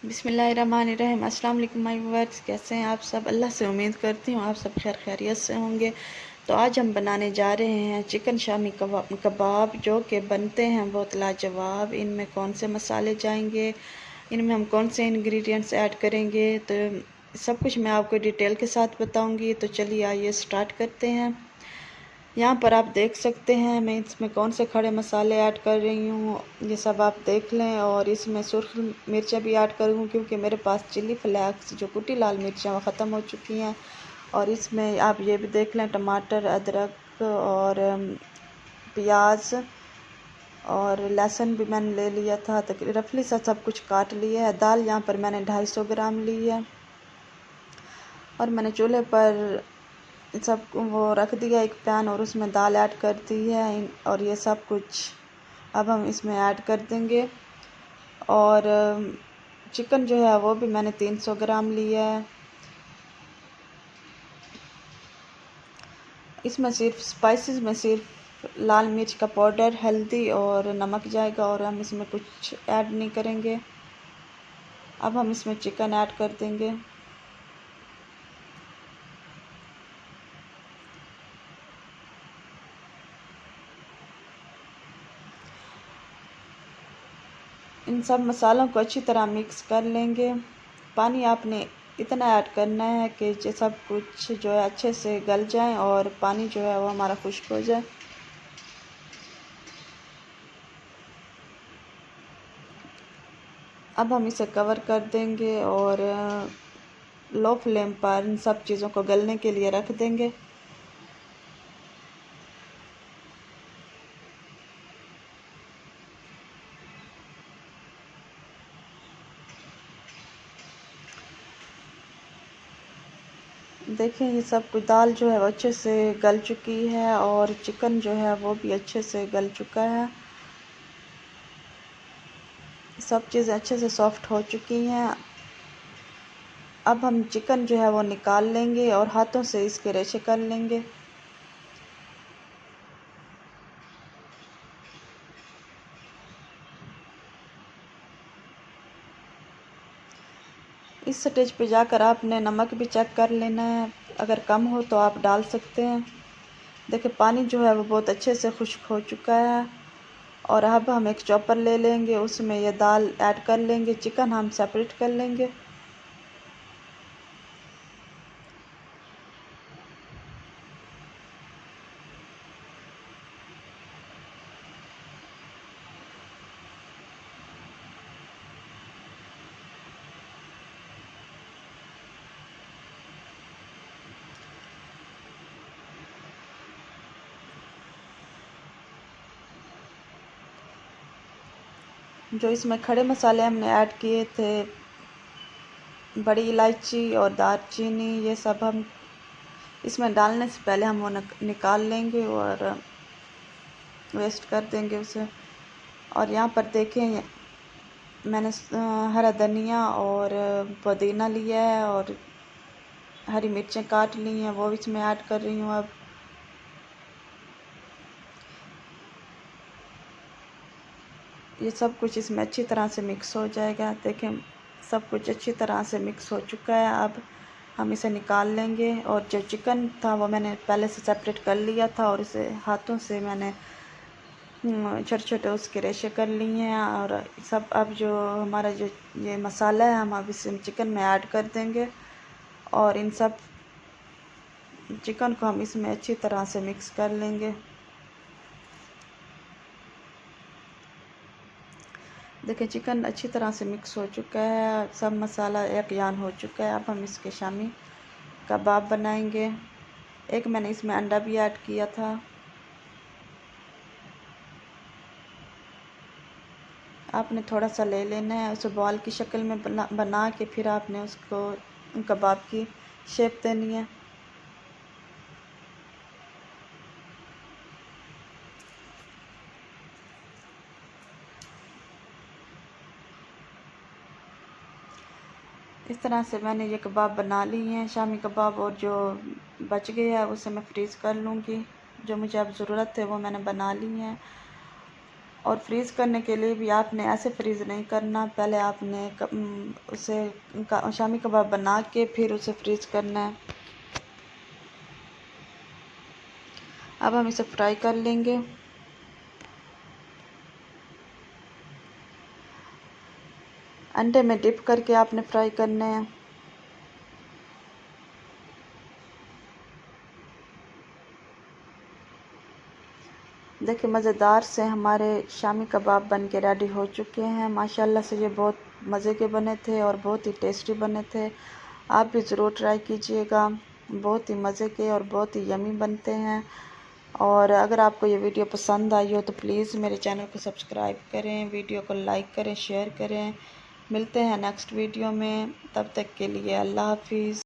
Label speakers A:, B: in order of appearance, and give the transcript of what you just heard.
A: बिस्मिल्लाहिर्रहमानिर्रहीम। अस्सलाम वालेकुम माय व्यूअर्स, कैसे हैं आप सब। अल्लाह से उम्मीद करती हूँ आप सब खैर खैरियत से होंगे। तो आज हम बनाने जा रहे हैं चिकन शामी कबाब जो कि बनते हैं बहुत लाजवाब। इनमें कौन से मसाले जाएंगे, इनमें हम कौन से इंग्रेडिएंट्स ऐड करेंगे, तो सब कुछ मैं आपको डिटेल के साथ बताऊँगी। तो चलिए आइए स्टार्ट करते हैं। यहाँ पर आप देख सकते हैं मैं इसमें कौन से खड़े मसाले ऐड कर रही हूँ, ये सब आप देख लें। और इसमें सुर्ख मिर्चा भी ऐड करूँ क्योंकि मेरे पास चिली फ्लेक्स जो कुटी लाल मिर्चा वो ख़त्म हो चुकी हैं। और इसमें आप ये भी देख लें टमाटर, अदरक और प्याज और लहसुन भी मैंने ले लिया था। तो रफली सा सब कुछ काट लिया है। दाल यहाँ पर मैंने 250 ग्राम ली है और मैंने चूल्हे पर सब वो रख दिया एक पैन और उसमें दाल ऐड कर दी है। और ये सब कुछ अब हम इसमें ऐड कर देंगे। और चिकन जो है वो भी मैंने 300 ग्राम लिया है। इसमें सिर्फ स्पाइसेस में सिर्फ लाल मिर्च का पाउडर, हल्दी और नमक जाएगा और हम इसमें कुछ ऐड नहीं करेंगे। अब हम इसमें चिकन ऐड कर देंगे। इन सब मसालों को अच्छी तरह मिक्स कर लेंगे। पानी आपने इतना ऐड करना है कि ये सब कुछ जो है अच्छे से गल जाए और पानी जो है वो हमारा खुश्क हो जाए। अब हम इसे कवर कर देंगे और लो फ्लेम पर इन सब चीज़ों को गलने के लिए रख देंगे। देखें ये सब कुछ दाल जो है वो अच्छे से गल चुकी है और चिकन जो है वो भी अच्छे से गल चुका है। सब चीज़ें अच्छे से सॉफ्ट हो चुकी हैं। अब हम चिकन जो है वो निकाल लेंगे और हाथों से इसके रेशे कर लेंगे। इस स्टेज पे जाकर आपने नमक भी चेक कर लेना है, अगर कम हो तो आप डाल सकते हैं। देखिए पानी जो है वो बहुत अच्छे से खुश्क हो चुका है। और अब हम एक चॉपर ले लेंगे, उसमें ये दाल ऐड कर लेंगे, चिकन हम सेपरेट कर लेंगे। जो इसमें खड़े मसाले हमने ऐड किए थे, बड़ी इलायची और दालचीनी, ये सब हम इसमें डालने से पहले हम वो निकाल लेंगे और वेस्ट कर देंगे उसे। और यहाँ पर देखें मैंने हरा धनिया और पुदीना लिया है और हरी मिर्चें काट ली हैं, वो इसमें ऐड कर रही हूँ। अब ये सब कुछ इसमें अच्छी तरह से मिक्स हो जाएगा। देखें सब कुछ अच्छी तरह से मिक्स हो चुका है। अब हम इसे निकाल लेंगे और जो चिकन था वो मैंने पहले से सेपरेट कर लिया था और इसे हाथों से मैंने छोटे छोटे उसके रेशे कर लिए हैं। और सब अब जो हमारा जो ये मसाला है हम अब इस चिकन में ऐड कर देंगे और इन सब चिकन को हम इसमें अच्छी तरह से मिक्स कर लेंगे। देखिए चिकन अच्छी तरह से मिक्स हो चुका है, सब मसाला एक यान हो चुका है। अब हम इसके शामी कबाब बनाएंगे। एक मैंने इसमें अंडा भी ऐड किया था। आपने थोड़ा सा ले लेना है, उसे बॉल की शक्ल में बना के फिर आपने उसको कबाब की शेप देनी है। इस तरह से मैंने ये कबाब बना ली हैं शामी कबाब, और जो बच गया है उसे मैं फ्रीज़ कर लूँगी। जो मुझे अब ज़रूरत है वो मैंने बना ली हैं। और फ्रीज़ करने के लिए भी आपने ऐसे फ्रीज़ नहीं करना, पहले आपने उसे शामी कबाब बना के फिर उसे फ्रीज़ करना है। अब हम इसे फ्राई कर लेंगे। अंडे में डिप करके आपने फ्राई करने हैं। देखिए मज़ेदार से हमारे शामी कबाब बन के रेडी हो चुके हैं। माशाल्लाह से ये बहुत मज़े के बने थे और बहुत ही टेस्टी बने थे। आप भी ज़रूर ट्राई कीजिएगा, बहुत ही मज़े के और बहुत ही यमी बनते हैं। और अगर आपको ये वीडियो पसंद आई हो तो प्लीज़ मेरे चैनल को सब्सक्राइब करें, वीडियो को लाइक करें, शेयर करें। मिलते हैं नेक्स्ट वीडियो में, तब तक के लिए अल्लाह हाफिज़।